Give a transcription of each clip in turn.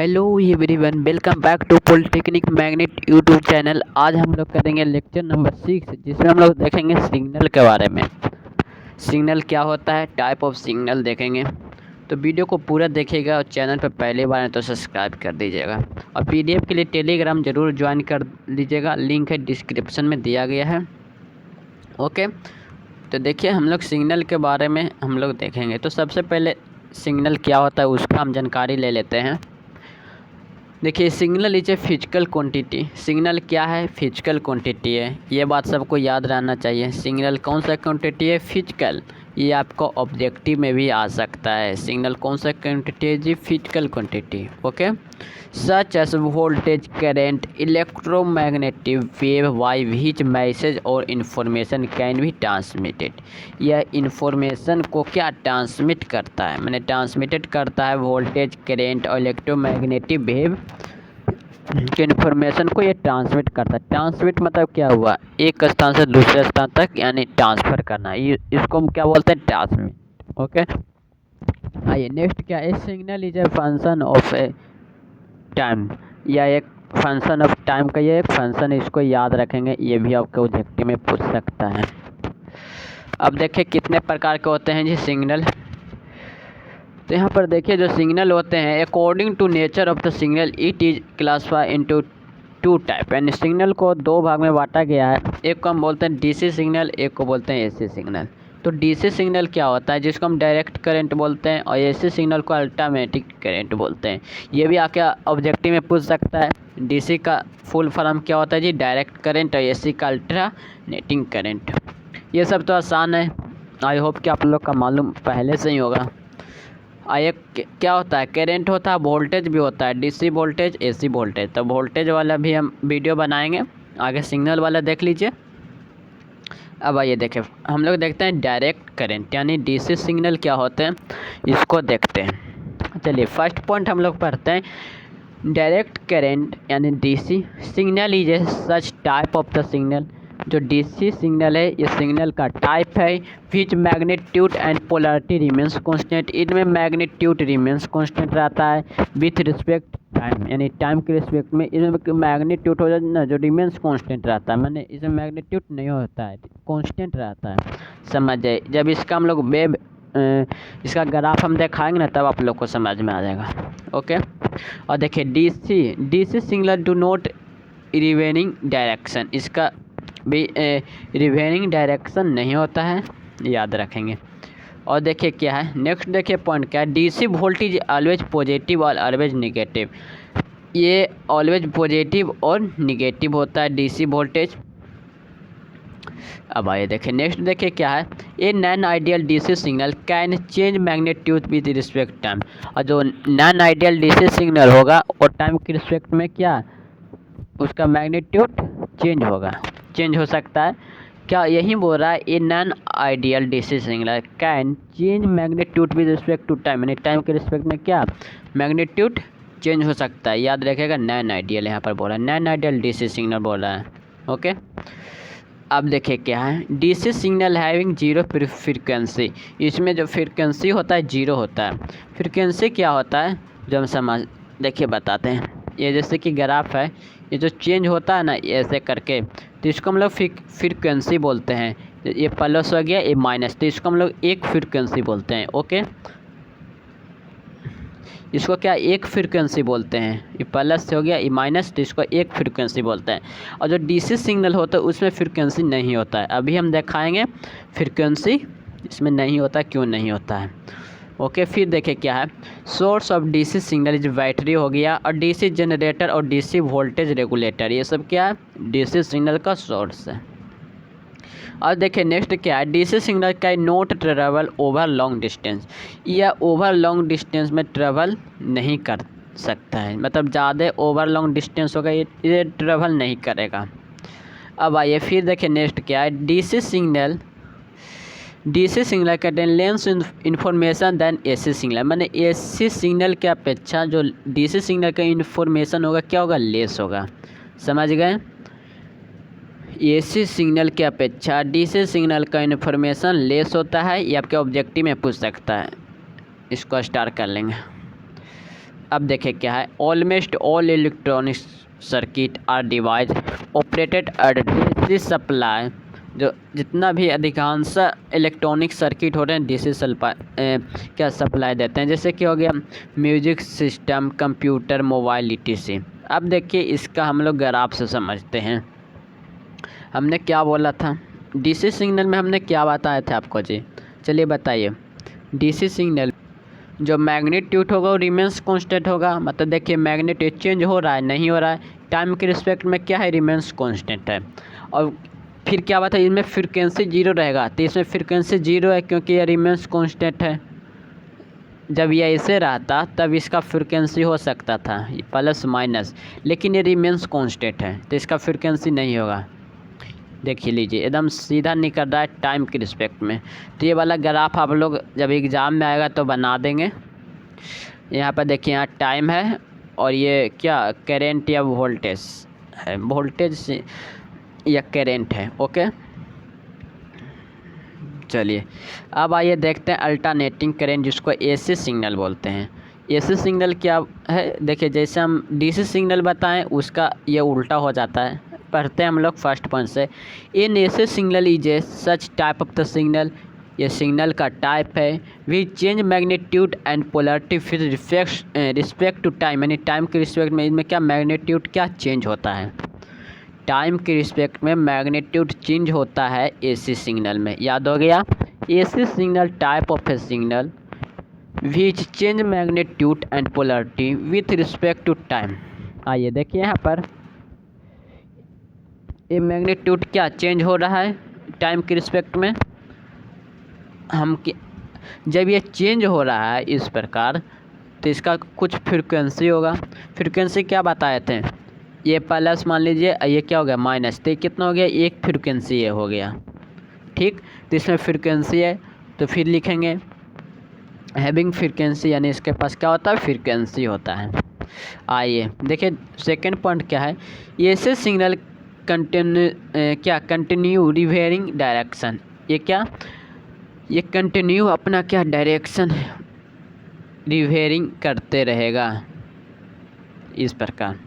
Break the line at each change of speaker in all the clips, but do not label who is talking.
Hello everyone, welcome back to polytechnic magnet YouTube channel. आज हम लोग करेंगे लेक्चर नंबर 6, जिसमें हम लोग देखेंगे सिग्नल के बारे में। सिग्नल क्या होता है, टाइप ऑफ सिग्नल देखेंगे। तो वीडियो को पूरा देखिएगा और चैनल पर पहली बार है तो सब्सक्राइब कर दीजिएगा। और पीडीएफ के लिए टेलीग्राम ज़रूर ज्वाइन कर लीजिएगा, लिंक है डिस्क्रिप्शन में दिया गया है। ओके, तो देखिए हम लोग सिग्नल के बारे में हम लोग देखेंगे। तो सबसे पहले सिग्नल क्या होता है उसका हम जानकारी ले लेते हैं। देखिए, signal is a physical quantity. Signal क्या है? फिजिकल क्वांटिटी है। ये बात सबको याद रहना चाहिए। सिग्नल कौन सा क्वांटिटी है? फिजिकल। ये आपको ऑब्जेक्टिव में भी आ सकता है। सिग्नल कौन सा क्वांटिटी है जी? Physical quantity. Okay, such as voltage, current, electromagnetic wave by which message और इन्फॉर्मेशन कैन बी ट्रांसमिटेड। यह इन्फॉर्मेशन को क्या ट्रांसमिट करता है? मैंने ट्रांसमिटेड करता है वोल्टेज, करेंट और इलेक्ट्रोमैग्नेटिक वेव के इन्फॉर्मेशन को ये ट्रांसमिट करता है। ट्रांसमिट मतलब क्या हुआ? एक स्थान से दूसरे स्थान तक यानी ट्रांसफ़र करना, ये इसको हम क्या बोलते हैं? ट्रांसमिट। ओके, आइए नेक्स्ट क्या है? Signal is a function of A time. या एक फंक्शन ऑफ टाइम का ये एक फंक्शन है, इसको याद रखेंगे। ये भी आपके ऑब्जेक्टिव में पूछ सकता है। अब देखिए कितने प्रकार के होते हैं जी सिग्नल। तो यहाँ पर देखिए जो सिग्नल होते हैं, according to nature of the signal it is classified into two type. यानी सिग्नल को दो भाग में बांटा गया है। एक को हम बोलते हैं डीसी सिग्नल, एक को बोलते हैं एसी सिग्नल। तो डीसी सिग्नल क्या होता है? जिसको हम डायरेक्ट करंट बोलते हैं, और एसी सिग्नल को अल्टरनेटिंग करंट बोलते हैं। ये भी आके ऑब्जेक्टिव में पूछ सकता है। डीसी का फुल फॉर्म क्या होता है जी? Direct current. और एसी का अल्टरनेटिंग करंट। ये सब तो आसान है, आई होप कि आप लोग का मालूम पहले से ही होगा। एक क्या होता है? करंट होता है, वोल्टेज भी होता है, डीसी वोल्टेज, एसी वोल्टेज। तो वोल्टेज वाला भी हम वीडियो बनाएंगे, आगे सिग्नल वाला देख लीजिए। अब आइए देखें, हम लोग देखते हैं डायरेक्ट करंट यानी डीसी सिग्नल क्या होते हैं, इसको देखते हैं। चलिए फर्स्ट पॉइंट हम लोग पढ़ते हैं। डायरेक्ट करंट यानी DC signal is a such type of the signal. जो डीसी सिग्नल है ये सिग्नल का टाइप है which magnitude and polarity remains constant. इनमें मैग्नीट्यूड रिमेंस कांस्टेंट रहता है विथ रिस्पेक्ट टाइम, यानी टाइम के रिस्पेक्ट में इसमें मैग्नीट्यूड हो जाए ना, जो रिमेंस कांस्टेंट रहता है। मैंने इसमें मैग्नीट्यूड नहीं होता है, कांस्टेंट रहता है। समझ जाए, जब इसका हम लोग वेव इसका ग्राफ हम दिखाएंगे ना, तब आप लोग को समझ में आ जाएगा। ओके, और देखिए DC signal do not reversing direction. इसका भी रिवेनिंग डायरेक्शन नहीं होता है, याद रखेंगे। और देखिए क्या है नेक्स्ट, देखिए पॉइंट क्या है? डीसी वोल्टेज ऑलवेज पॉजिटिव और ऑलवेज निगेटिव। ये ऑलवेज पॉजिटिव और निगेटिव होता है डीसी वोल्टेज। अब आइए देखिए नेक्स्ट, देखिए क्या है? A non ideal DC signal can change magnitude with respect time. और जो नॉन आइडियल डीसी सिग्नल होगा और टाइम के रिस्पेक्ट में क्या उसका मैग्नीट्यूड चेंज होगा, चेंज हो सकता है। क्या यही बोल रहा है? A non ideal DC signal can change magnitude with respect to time, यानी टाइम के रिस्पेक्ट में क्या मैग्नीट्यूड चेंज हो सकता है। याद रखेगा, नॉन आइडियल यहाँ पर बोल रहा है, नॉन आइडियल डीसी सिग्नल बोल रहा है। ओके, अब देखिए क्या है? DC signal having zero frequency. इसमें जो फ्रीक्वेंसी होता है जीरो होता है। फ्रीक्वेंसी क्या होता है जो हम समझ देखिए बताते हैं। ये जैसे कि ग्राफ है, ये जो चेंज होता है ना ऐसे करके, तो इसको हम लोग फ्रीक्वेंसी बोलते हैं। ये प्लस हो गया, ये माइनस, तो इसको हम लोग एक फ्रीक्वेंसी बोलते हैं। ओके, इसको क्या एक फ्रीक्वेंसी बोलते हैं। ये प्लस से हो गया, ये माइनस, तो इसको एक फ्रीक्वेंसी बोलते हैं। और जो डीसी सिग्नल होता है उसमें फ्रीक्वेंसी नहीं होता है। अभी हम दिखाएंगे फ्रीक्वेंसी इसमें नहीं होता, क्यों नहीं होता है। ओके, फिर देखिए क्या है? Source of DC signal is battery हो गया, और डीसी जनरेटर और डीसी वोल्टेज रेगुलेटर, ये सब क्या है? डीसी सिग्नल का सोर्स है। और देखिए नेक्स्ट क्या है? DC signal can not travel over long distance. यह ओवर लॉन्ग डिस्टेंस में ट्रेवल नहीं कर सकता है, मतलब ज़्यादा ओवर लॉन्ग डिस्टेंस होगा ये ट्रेवल नहीं करेगा। अब आइए फिर देखिए नेक्स्ट क्या है? DC signal contain less information than AC signal. मैंने एसी सिग्नल की अपेक्षा जो डीसी सिग्नल का इन्फॉर्मेशन होगा क्या होगा? लेस होगा। समझ गए? एसी सिग्नल की अपेक्षा डीसी सिग्नल का इन्फॉर्मेशन लेस होता है। ये आपके ऑब्जेक्टिव में पूछ सकता है, इसको स्टार्ट कर लेंगे। अब देखें क्या है, almost all electronic circuit are device operated at DC supply. जो जितना भी अधिकांश इलेक्ट्रॉनिक सर्किट हो रहे हैं डीसी क्या सप्लाई देते हैं, जैसे कि हो गया music system, computer, mobile etc। अब देखिए इसका हम लोग ग्राफ से समझते हैं। हमने क्या बोला था डीसी सिग्नल में, हमने क्या बताया था आपको जी, चलिए बताइए। डीसी सिग्नल जो मैग्नीट्यूड होगा वो रिमेंस कांस्टेंट होगा, मतलब देखिए मैग्नीट्यूड चेंज हो रहा है नहीं हो रहा है, टाइम के रिस्पेक्ट में क्या है रिमेंस कांस्टेंट है। और फिर क्या बात है, इसमें फ्रीक्वेंसी जीरो रहेगा, तो इसमें फ्रीक्वेंसी जीरो है क्योंकि ये रिमेंस कांस्टेंट है। जब ये ऐसे रहता तब इसका फ्रीक्वेंसी हो सकता था प्लस माइनस, लेकिन ये रिमेंस कांस्टेंट है तो इसका फ्रीक्वेंसी नहीं होगा। देख लीजिए एकदम सीधा निकल रहा है टाइम के रिस्पेक्ट में। तो ये वाला ग्राफ आप लोग जब एग्ज़ाम में आएगा तो बना देंगे। यहाँ पर देखिए यहाँ टाइम है और ये क्या करेंट या वोल्टेज है, वोल्टेज या करेंट है। ओके चलिए अब आइए देखते हैं अल्टरनेटिंग करेंट जिसको एसी सिग्नल बोलते हैं। एसी सिग्नल क्या है, देखिए जैसे हम डीसी सिग्नल बताएं उसका ये उल्टा हो जाता है। पढ़ते हैं हम लोग फर्स्ट पॉइंट से। In AC signal is a such type of the signal, ये सिग्नल का टाइप है we change magnitude and polarity फिर रिस्पेक्ट टू टाइम, यानी टाइम के रिस्पेक्ट में इसमें क्या मैग्नीट्यूड क्या चेंज होता है, टाइम के रिस्पेक्ट में मैग्नीट्यूड चेंज होता है एसी सिग्नल में। याद हो गया, AC signal type of a signal which change magnitude and polarity with respect to time. आइए देखिए यहाँ पर ये मैग्नीट्यूड क्या चेंज हो रहा है टाइम के रिस्पेक्ट में। जब ये चेंज हो रहा है इस प्रकार तो इसका कुछ फ्रीक्वेंसी होगा। फ्रीक्वेंसी क्या बताए थे, ये प्लस मान लीजिए, ये क्या हो गया माइनस, तो कितना हो गया एक फ्रीक्वेंसी ये हो गया। ठीक, तो इसमें फ्रीक्वेंसी है तो फिर लिखेंगे हैविंग फ्रीक्वेंसी, यानी इसके पास क्या होता है फ्रीक्वेंसी होता है। आइए देखिए सेकेंड पॉइंट क्या है, ऐसे सिग्नल कंटिन्यू रिवेरिंग डायरेक्शन। ये क्या, ये कंटिन्यू अपना क्या डायरेक्शन रिवेरिंग करते रहेगा इस प्रकार।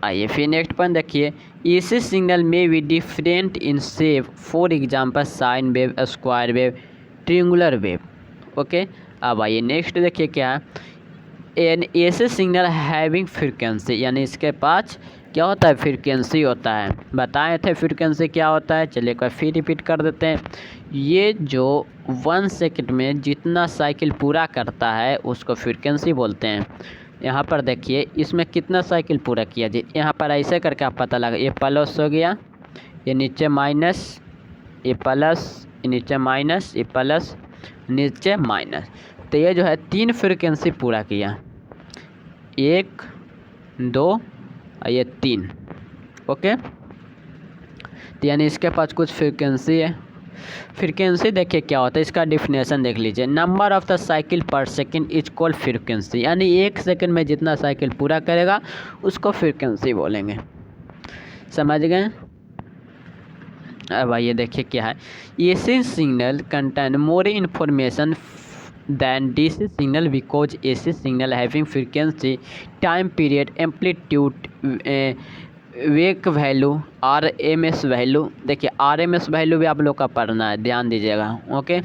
आइए फिर नेक्स्ट पॉइंट देखिए, ऐसे सिग्नल में भी different in shape, for example sine wave, square wave, triangular wave. Okay अब आइए नेक्स्ट देखिए क्या है, एन ऐसे सिग्नल हैविंग फ्रीक्वेंसी, यानी इसके पास क्या होता है फ्रीक्वेंसी होता है। बताए थे फ्रीक्वेंसी क्या होता है, चलिए एक बार फिर रिपीट कर देते हैं। ये जो 1 सेकंड में जितना साइकिल पूरा करता है उसको फ्रीक्वेंसी बोलते हैं। यहाँ पर देखिए इसमें कितना साइकिल पूरा किया जी, यहाँ पर ऐसे करके आप पता लगा, ये प्लस हो गया, ये नीचे माइनस, ये प्लस, ये नीचे माइनस, ये प्लस, नीचे माइनस। तो ये जो है 3 फ्रीक्वेंसी पूरा किया, 1 2 और ये 3। ओके तो यानी इसके पास कुछ फ्रीक्वेंसी है। फ्रीक्वेंसी देखिए क्या होता है, इसका डिफिनेशन देख लीजिए, नंबर ऑफ द साइकिल पर सेकंड इज कॉल्ड फ्रीक्वेंसी, यानी 1 सेकंड में जितना साइकिल पूरा करेगा उसको फ्रीक्वेंसी बोलेंगे। समझ गए। अब आइए देखिए क्या है, AC signal contain more information than DC signal because AC signal having frequency, time period, amplitude, peak value, RMS value. देखिए आरएमएस वैल्यू भी आप लोग का पढ़ना है, ध्यान दीजिएगा। ओके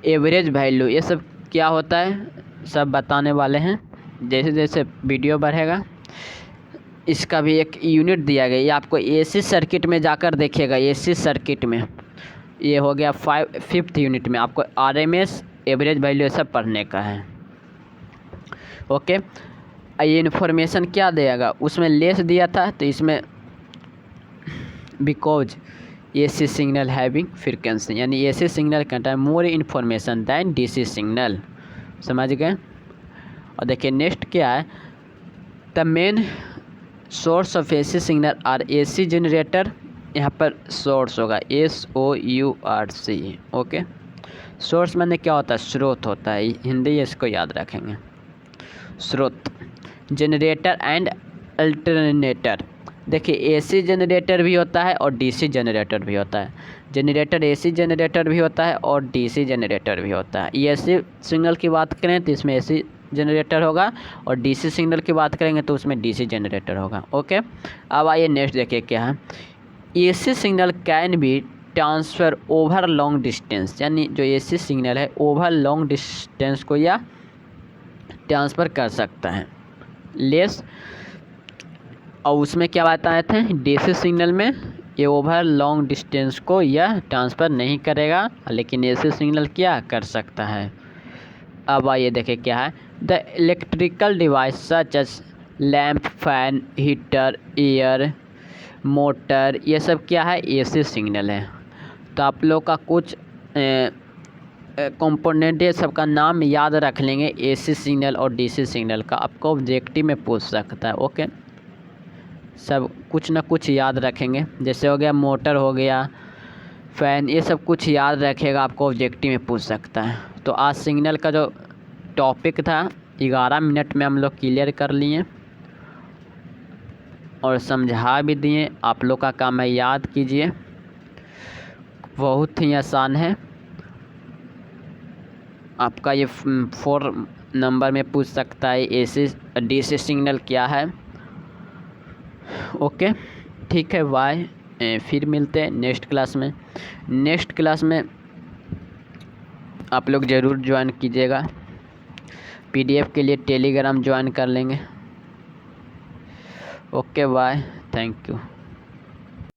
एवरेज वैल्यू, ये सब क्या होता है सब बताने वाले हैं जैसे जैसे वीडियो बढ़ेगा। इसका भी एक यूनिट दिया गया, ये आपको एसी सर्किट में जाकर देखिएगा, एसी सर्किट में ये हो गया 5th यूनिट में आपको आरएमएस एवरेज वैल्यू सब पढ़ने का है। ओके ये इन्फॉर्मेशन क्या देगा, उसमें लेस दिया था तो इसमें because AC signal having frequency, यानी AC signal contain more information than DC signal. समझ गए। और देखिए नेक्स्ट क्या है, the main source of AC signal are AC generator, यहाँ पर सोर्स होगा SOURC। ओके सोर्स मैंने क्या होता है स्रोत होता है, हिंदी इसको याद रखेंगे स्रोत। जनरेटर एंड अल्टरनेटर, देखिए एसी जनरेटर भी होता है और डीसी जनरेटर भी होता है। जनरेटर एसी जनरेटर भी होता है और डीसी जनरेटर भी होता है। ये एसी सिग्नल की बात करें तो इसमें एसी जनरेटर होगा, और डीसी सिग्नल की बात करेंगे तो उसमें डीसी जनरेटर होगा। ओके, अब आइए नेक्स्ट देखिए क्या है। AC signal can be transfer over long distance, यानी जो एसी सिग्नल है ओवर लॉन्ग डिस्टेंस को या ट्रांसफ़र कर सकता है लेस, और उसमें क्या बात आए थे, डीसी सिग्नल में ये ओवर लॉन्ग डिस्टेंस को यह ट्रांसफ़र नहीं करेगा, लेकिन एसी सिग्नल क्या कर सकता है। अब आइए देखें क्या है। The electrical device such as lamp, fan, heater, air motor, ये सब क्या है, एसी सिग्नल है। तो आप लोग का कुछ कंपोनेंट है सबका नाम याद रख लेंगे, एसी सिग्नल और डीसी सिग्नल का आपको ऑब्जेक्टिव में पूछ सकता है। ओके, सब कुछ ना कुछ याद रखेंगे, जैसे हो गया मोटर, हो गया फ़ैन, ये सब कुछ याद रखेगा, आपको ऑब्जेक्टिव में पूछ सकता है। तो आज सिग्नल का जो टॉपिक था 11 मिनट में हम लोग क्लियर कर लिए और समझा भी दिए। आप लोग का काम है याद कीजिए, बहुत ही आसान है। आपका ये 4 नंबर में पूछ सकता है एसी डीसी सिग्नल क्या है। ओके, ठीक है, बाय। फिर मिलते हैं नेक्स्ट क्लास में। नेक्स्ट क्लास में आप लोग ज़रूर ज्वाइन कीजिएगा, पीडीएफ के लिए टेलीग्राम ज्वाइन कर लेंगे। Okay, bye, thank you.